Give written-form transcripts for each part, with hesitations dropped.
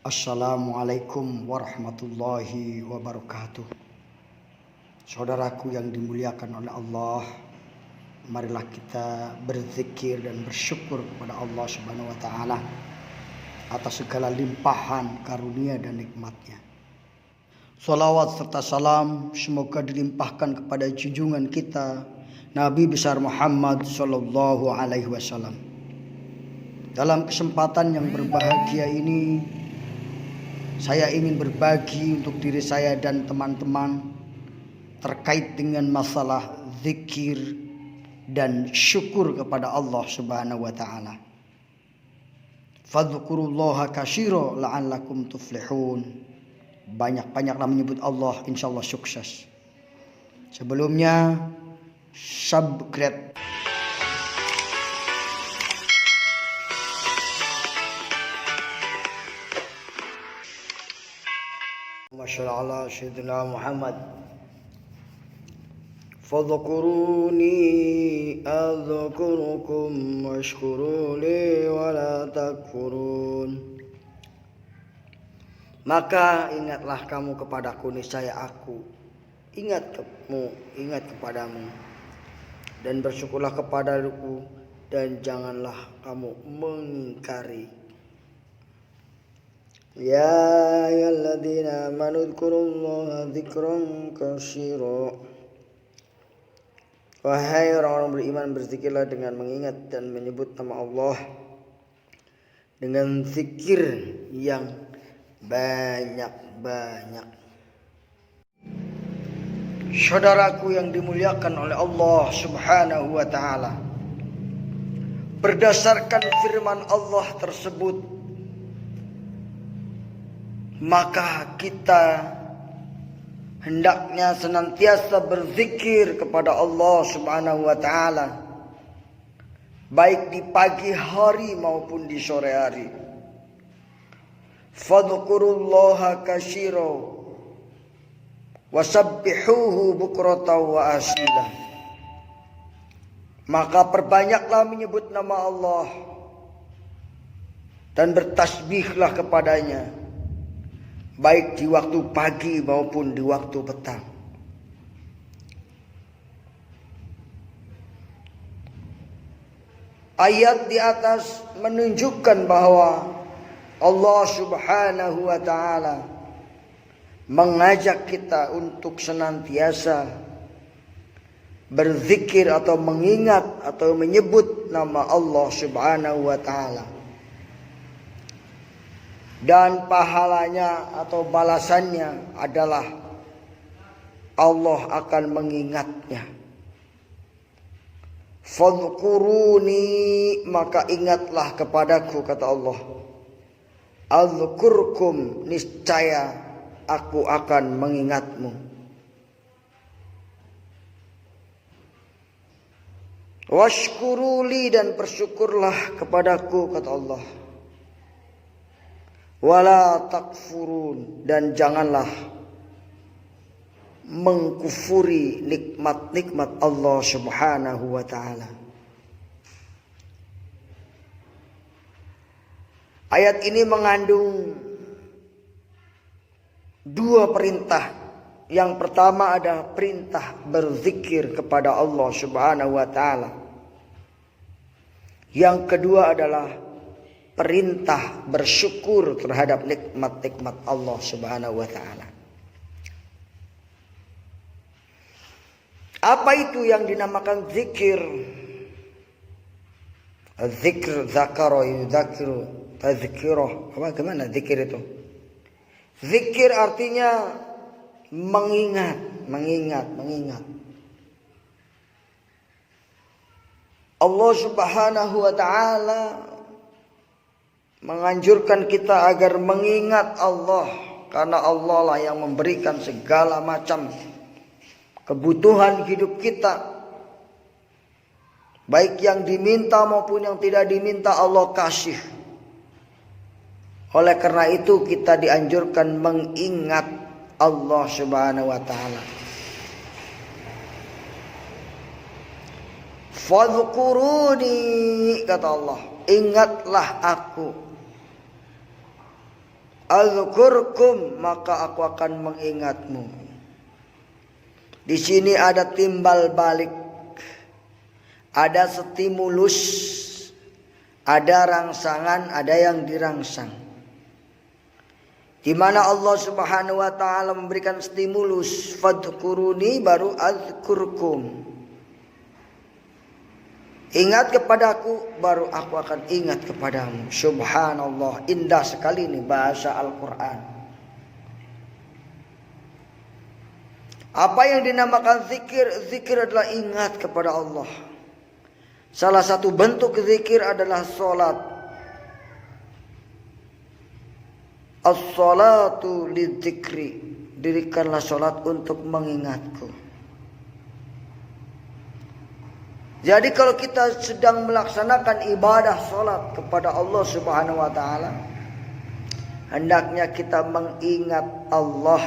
Assalamualaikum warahmatullahi wabarakatuh. Saudaraku yang dimuliakan oleh Allah, marilah kita berzikir dan bersyukur kepada Allah Subhanahu wa taala atas segala limpahan karunia dan nikmatnya. Salawat serta salam semoga dilimpahkan kepada junjungan kita Nabi besar Muhammad sallallahu alaihi wasallam. Dalam kesempatan yang berbahagia ini, saya ingin berbagi untuk diri saya dan teman-teman terkait dengan masalah zikir dan syukur kepada Allah Subhanahu wa taala. Fadhkurullaha katsira la'allakum tuflihun. Banyak-banyaklah menyebut Allah, insyaallah sukses. Sebelumnya subscribe. Masyaallah Sayyidina Muhammad. Fadhkuruni adzkurukum washkuruli wala takfurun. Maka ingatlah kamu kepadaku, niscaya aku ingat kepadamu, dan bersyukurlah kepadaku, dan janganlah kamu mengingkari. Ya ayyuhalladzina amanu dzkurullaha dzikran katsira. Wahai orang-orang beriman, berzikirlah dengan mengingat dan menyebut nama Allah dengan zikir yang banyak-banyak. Saudaraku yang dimuliakan oleh Allah Subhanahu wa taala, berdasarkan firman Allah tersebut, maka kita hendaknya senantiasa berzikir kepada Allah Subhanahu wa taala, baik di pagi hari maupun di sore hari. Fadhkurullaha katsira wasabbihuhu bukratan wa asila. Maka perbanyaklah menyebut nama Allah dan bertasbihlah kepadanya, baik di waktu pagi maupun di waktu petang. Ayat di atas menunjukkan bahwa Allah Subhanahu wa taala mengajak kita untuk senantiasa berzikir atau mengingat atau menyebut nama Allah Subhanahu wa taala. Dan pahalanya atau balasannya adalah Allah akan mengingatnya. Fadhkuruni, maka ingatlah kepadaku, kata Allah. Adzkurkum, niscaya aku akan mengingatmu. Washkuruli, dan bersyukurlah kepadaku, kata Allah. Wala takfurun, dan janganlah mengkufuri nikmat-nikmat Allah Subhanahu wa taala. Ayat ini mengandung dua perintah. Yang pertama ada perintah berzikir kepada Allah Subhanahu wa taala. Yang kedua adalah perintah bersyukur terhadap nikmat-nikmat Allah Subhanahu wa taala. Apa itu yang dinamakan zikir? Zikr, zakara yudzakiru, tazkirah. Bagaimana zikir itu? Zikir artinya mengingat. Allah Subhanahu wa taala menganjurkan kita agar mengingat Allah, karena Allah lah yang memberikan segala macam kebutuhan hidup kita, baik yang diminta maupun yang tidak diminta Allah kasih. Oleh karena itu kita dianjurkan mengingat Allah Subhanahu wa taala. Fadhkuruni, kata Allah, ingatlah aku. Azkurkum, maka aku akan mengingatmu. Di sini ada timbal balik, ada stimulus, ada rangsangan, ada yang dirangsang. Di mana Allah Subhanahu wa taala memberikan stimulus, fadhkuruni baru azkurkum. Ingat kepadaku baru aku akan ingat kepadamu. Subhanallah, indah sekali ini bahasa Al-Qur'an. Apa yang dinamakan zikir? Zikir adalah ingat kepada Allah. Salah satu bentuk zikir adalah salat. As-salatu lidzikri, dirikanlah salat untuk mengingatku. Jadi kalau kita sedang melaksanakan ibadah salat kepada Allah Subhanahu wa taala, hendaknya kita mengingat Allah,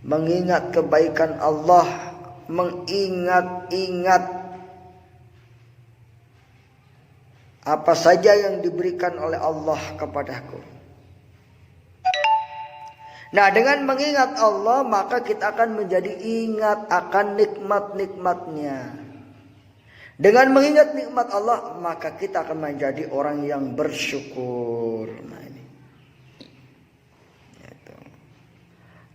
mengingat kebaikan Allah, mengingat-ingat apa saja yang diberikan oleh Allah kepadaku. Nah, dengan mengingat Allah, maka kita akan menjadi ingat akan nikmat-nikmatnya. Dengan mengingat nikmat Allah, maka kita akan menjadi orang yang bersyukur. Nah, ini.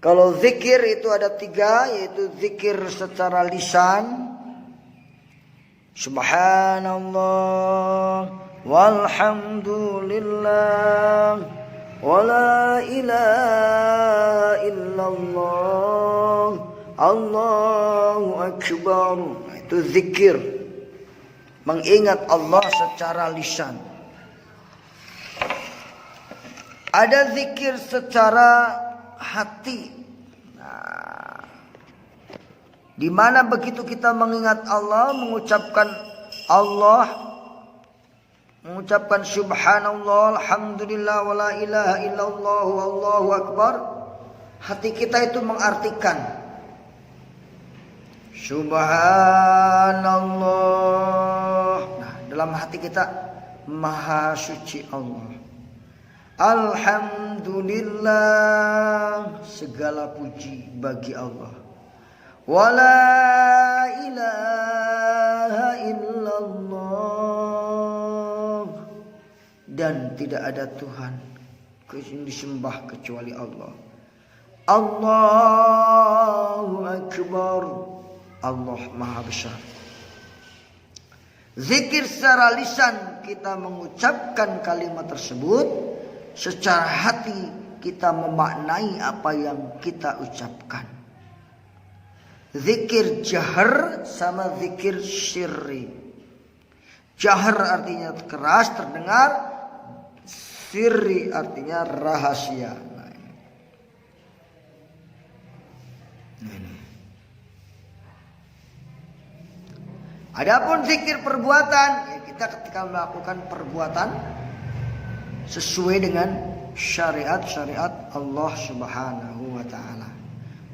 Kalau zikir itu ada 3, yaitu zikir secara lisan. Subhanallah, walhamdulillah, wala ilaha illallah, Allahu akbar. Nah, itu zikir. Mengingat Allah secara lisan. Ada zikir secara hati. Nah, di mana begitu kita mengingat Allah, mengucapkan subhanallah, alhamdulillah, wala ilaha illallah, wallahu akbar, hati kita itu mengartikan subhanallah. Nah, dalam hati kita, maha suci Allah. Alhamdulillah, segala puji bagi Allah. Wala ilaha illallah, dan tidak ada Tuhan yang disembah kecuali Allah. Allahu akbar, Allah maha besar. Zikir secara lisan, kita mengucapkan kalimat tersebut. Secara hati kita memaknai apa yang kita ucapkan. Zikir jahar sama zikir sirri. Jahar artinya keras terdengar, sirri artinya rahasia. Adapun zikir perbuatan, ya kita ketika melakukan perbuatan sesuai dengan syariat-syariat Allah Subhanahu wa taala.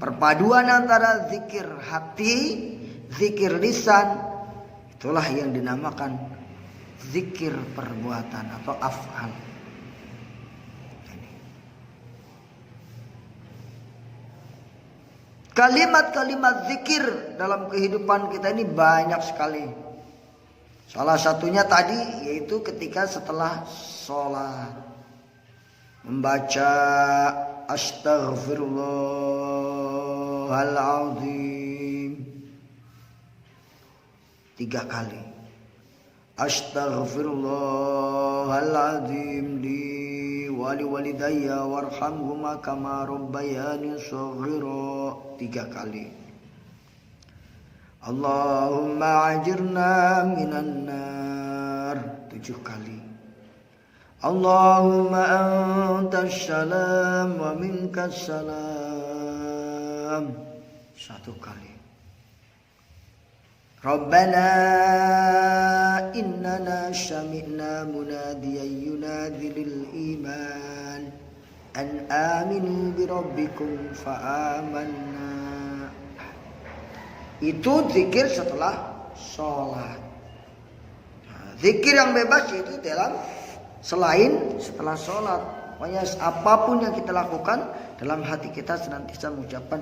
Perpaduan antara zikir hati, zikir lisan, itulah yang dinamakan zikir perbuatan atau af'al. Kalimat-kalimat zikir dalam kehidupan kita ini banyak sekali. Salah satunya tadi yaitu ketika setelah sholat membaca astaghfirullahaladzim 3 kali. Astaghfirullahaladzim li wali walidayya warhamhuma kama rabbayani shaghira 3 kali. Allahumma ajirna minan nar 7 kali. Allahumma antas salam wa minkas salam 1 kali. Rabbana innana sami'na munadiyan yunadi lil iman an aminu bi rabbikum fa amanna. Itu zikir setelah sholat. Nah, zikir yang bebas itu dalam selain setelah sholat. Pokoknya apapun yang kita lakukan, dalam hati kita senantiasa mengucapkan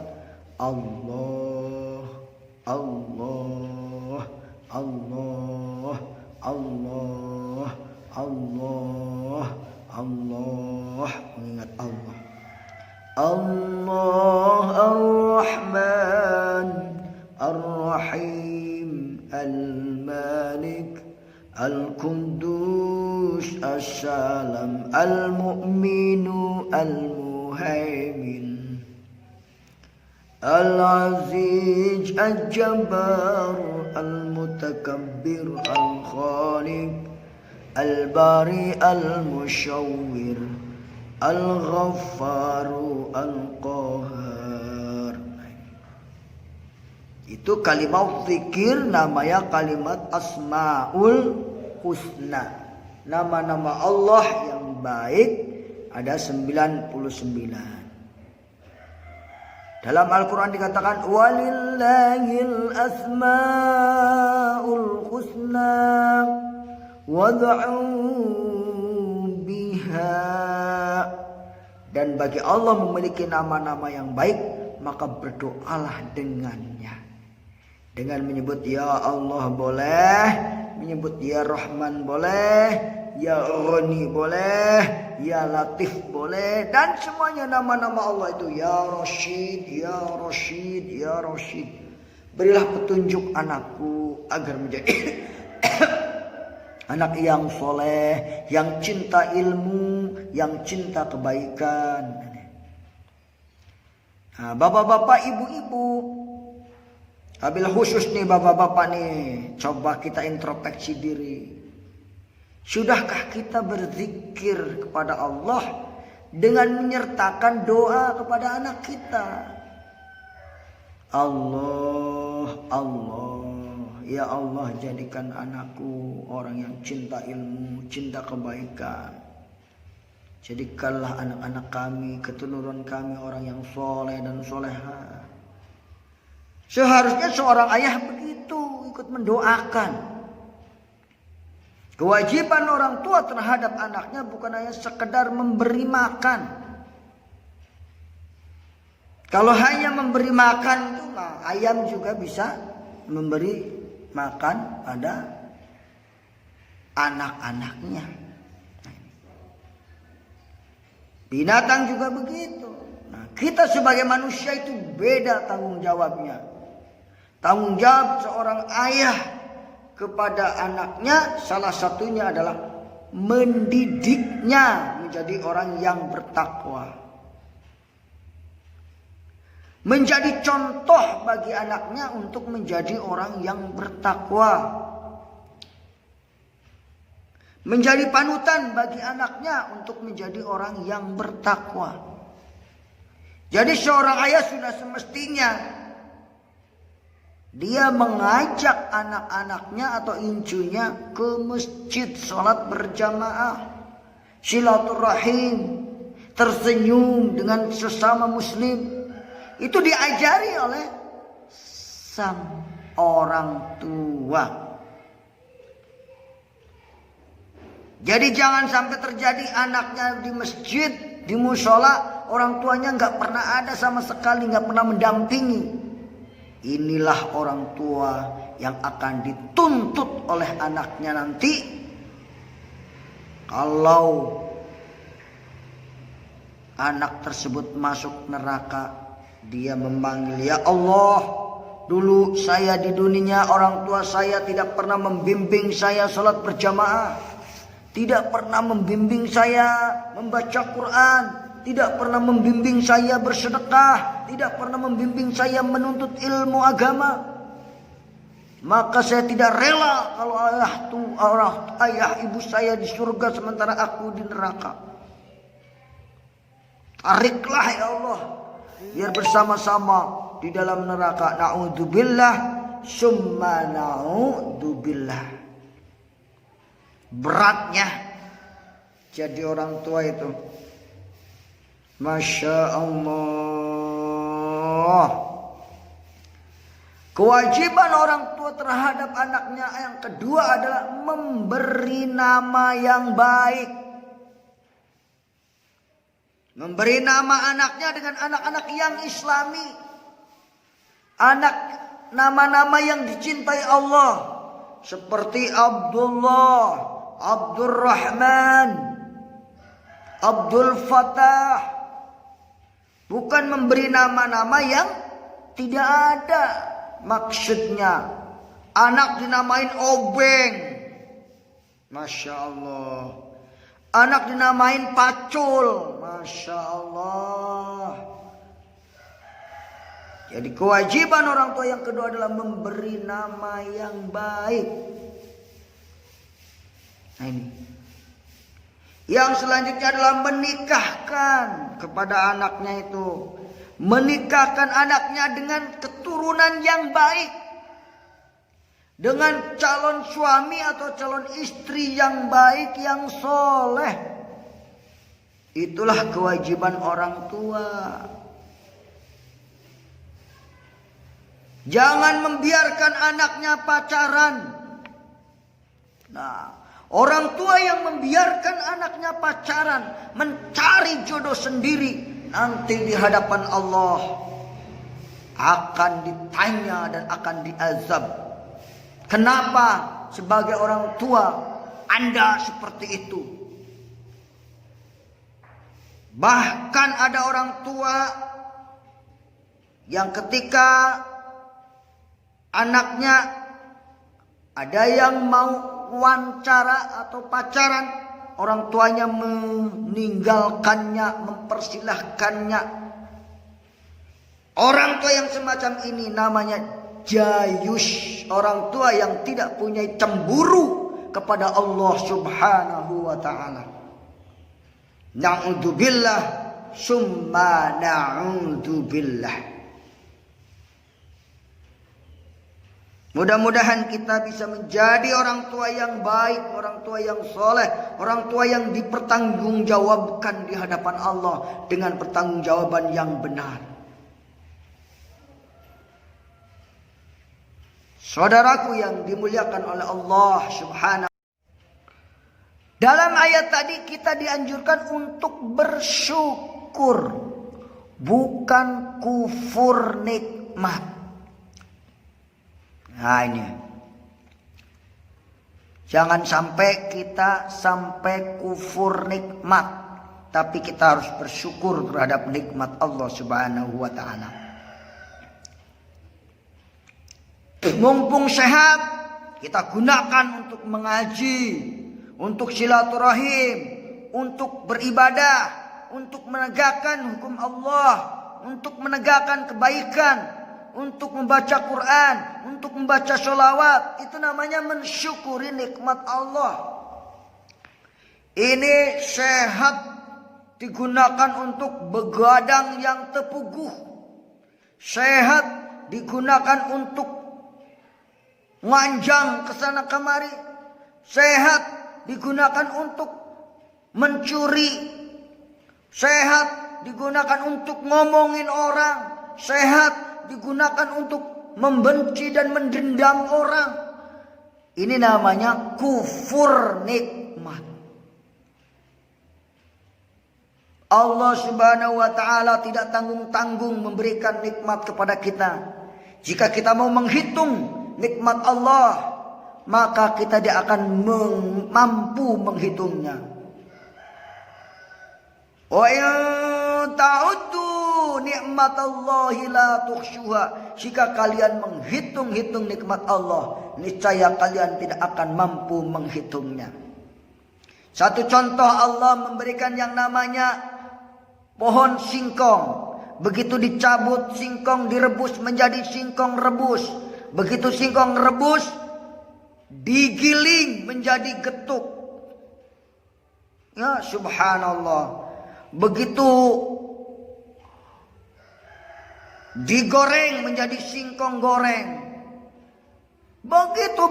Allah, Allah, Allah, Allah, Allah, Allah, mengingat Allah. Allah Ar-Rahman Ar-Rahim Al-Malik Al-Quddus As-Salam Al-Mu'minu Al-Muhaimin Al-Aziz Al-Jabbar Al-Mutakabbir Al-Khaliq Al-Bari Al-Mushawwir Al-Ghaffaru Al-Qahar. Itu kalimat zikir namanya kalimat Asmaul Husna. Nama-nama Allah yang baik ada 99. Dalam Al-Quran dikatakan walillahil asmaul husna wad'u biha. Dan bagi Allah memiliki nama-nama yang baik, maka berdoalah dengannya. Dengan menyebut ya Allah boleh, menyebut ya Rahman boleh, ya Ghani boleh, ya Latif boleh, dan semuanya nama-nama Allah itu ya Rashid, ya Rashid, ya Rashid. Berilah petunjuk anakku agar menjadi anak yang soleh, yang cinta ilmu, yang cinta kebaikan. Nah, bapak-bapak, ibu-ibu, wabil khusus nih bapak-bapak nih, coba kita introspeksi diri. Sudahkah kita berzikir kepada Allah dengan menyertakan doa kepada anak kita? Allah, Allah. Ya Allah, jadikan anakku orang yang cinta ilmu, cinta kebaikan. Jadikanlah anak-anak kami, keturunan kami orang yang soleh dan soleha. Seharusnya seorang ayah begitu, ikut mendoakan. Kewajiban orang tua terhadap anaknya bukan hanya sekedar memberi makan. Kalau hanya memberi makan itu, nah, ayam juga bisa memberi makan pada anak-anaknya. Binatang juga begitu. Nah, kita sebagai manusia itu beda tanggung jawabnya. Tanggung jawab seorang ayah kepada anaknya salah satunya adalah mendidiknya menjadi orang yang bertakwa. Menjadi contoh bagi anaknya untuk menjadi orang yang bertakwa. Menjadi panutan bagi anaknya untuk menjadi orang yang bertakwa. Jadi seorang ayah sudah semestinya dia mengajak anak-anaknya atau incunya ke masjid, sholat berjamaah, silaturahim, tersenyum dengan sesama muslim. Itu diajari oleh sang orang tua. Jadi jangan sampai terjadi anaknya di masjid, di musola, orang tuanya nggak pernah ada sama sekali, nggak pernah mendampingi. Inilah orang tua yang akan dituntut oleh anaknya nanti. Kalau anak tersebut masuk neraka, dia memanggil, ya Allah, dulu saya di dunia orang tua saya tidak pernah membimbing saya sholat berjamaah, tidak pernah membimbing saya membaca Quran, tidak pernah membimbing saya bersedekah, tidak pernah membimbing saya menuntut ilmu agama. Maka saya tidak rela kalau ayah ibu saya di surga sementara aku di neraka. Tariklah ya Allah, biar bersama-sama di dalam neraka. Na'udzubillah summa na'udzubillah. Beratnya jadi orang tua itu. Masya Allah. Kewajiban orang tua terhadap anaknya yang kedua adalah memberi nama yang baik. Memberi nama anaknya dengan anak-anak yang islami. Nama-nama yang dicintai Allah. Seperti Abdullah, Abdurrahman, Abdul Fattah. Bukan memberi nama-nama yang tidak ada maksudnya. Anak dinamain Obeng. Masya Allah. Anak dinamain Pacul. Masya Allah. Jadi kewajiban orang tua yang kedua adalah memberi nama yang baik. Nah ini. Yang selanjutnya adalah menikahkan kepada anaknya itu. Menikahkan anaknya dengan keturunan yang baik. Dengan calon suami atau calon istri yang baik, yang soleh. Itulah kewajiban orang tua. Jangan membiarkan anaknya pacaran. Nah, orang tua yang membiarkan anaknya pacaran, mencari jodoh sendiri, nanti di hadapan Allah akan ditanya dan akan diazab. Kenapa sebagai orang tua Anda seperti itu? Bahkan ada orang tua yang ketika anaknya ada yang mau wawancara atau pacaran, orang tuanya meninggalkannya, mempersilahkannya. Orang tua yang semacam ini namanya jayus. Orang tua yang tidak punya cemburu kepada Allah Subhanahu wa ta'ala. Na'udzubillah summa na'udzubillah. Mudah-mudahan kita bisa menjadi orang tua yang baik, orang tua yang soleh, orang tua yang dipertanggungjawabkan di hadapan Allah dengan pertanggungjawaban yang benar. Saudaraku yang dimuliakan oleh Allah Subhanahu. Dalam ayat tadi kita dianjurkan untuk bersyukur, bukan kufur nikmat. Nah ini. Jangan sampai kita sampai kufur nikmat. Tapi kita harus bersyukur terhadap nikmat Allah Subhanahu wa ta'ala. Mumpung sehat, kita gunakan untuk mengaji, untuk silaturahim, untuk beribadah, untuk menegakkan hukum Allah, untuk menegakkan kebaikan, untuk membaca Quran, untuk membaca sholawat. Itu namanya mensyukuri nikmat Allah. Ini sehat digunakan untuk begadang yang tepuguh. Sehat digunakan untuk manjang ke sana kemari. Sehat digunakan untuk mencuri. Sehat digunakan untuk ngomongin orang. Sehat digunakan untuk membenci dan mendendam orang. Ini namanya kufur nikmat. Allah Subhanahu wa ta'ala tidak tanggung-tanggung memberikan nikmat kepada kita. Jika kita mau menghitung nikmat Allah, maka kita tidak akan mampu menghitungnya. Wa in ta'uddu nikmatallahi la tuhsyuha. Jika kalian menghitung-hitung nikmat Allah, niscaya kalian tidak akan mampu menghitungnya. Satu contoh, Allah memberikan yang namanya pohon singkong. Begitu dicabut singkong direbus menjadi singkong rebus. Begitu singkong rebus digiling menjadi getuk. Ya subhanallah. Begitu digoreng menjadi singkong goreng. Begitu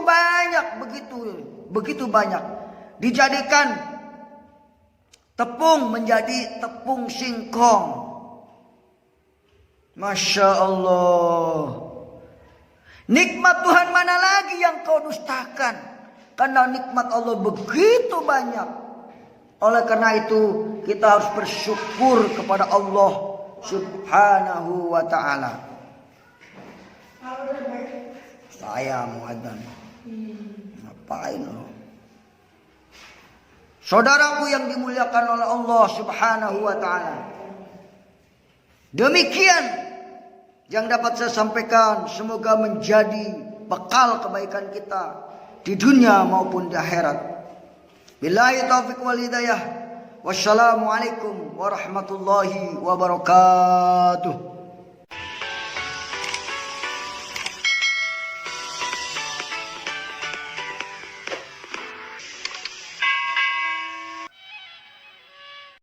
banyak. Dijadikan tepung menjadi tepung singkong. Masya Allah. Nikmat Tuhan mana lagi yang kau dustakan? Karena nikmat Allah begitu banyak. Oleh karena itu kita harus bersyukur kepada Allah Subhanahu wa ta'ala. Saya mau adzan. Ngapain lo? Saudaraku yang dimuliakan oleh Allah Subhanahu wa ta'ala. Demikian yang dapat saya sampaikan, semoga menjadi bekal kebaikan kita di dunia maupun di akhirat. Billahi taufiq wal hidayah. Wassalamualaikum warahmatullahi wabarakatuh.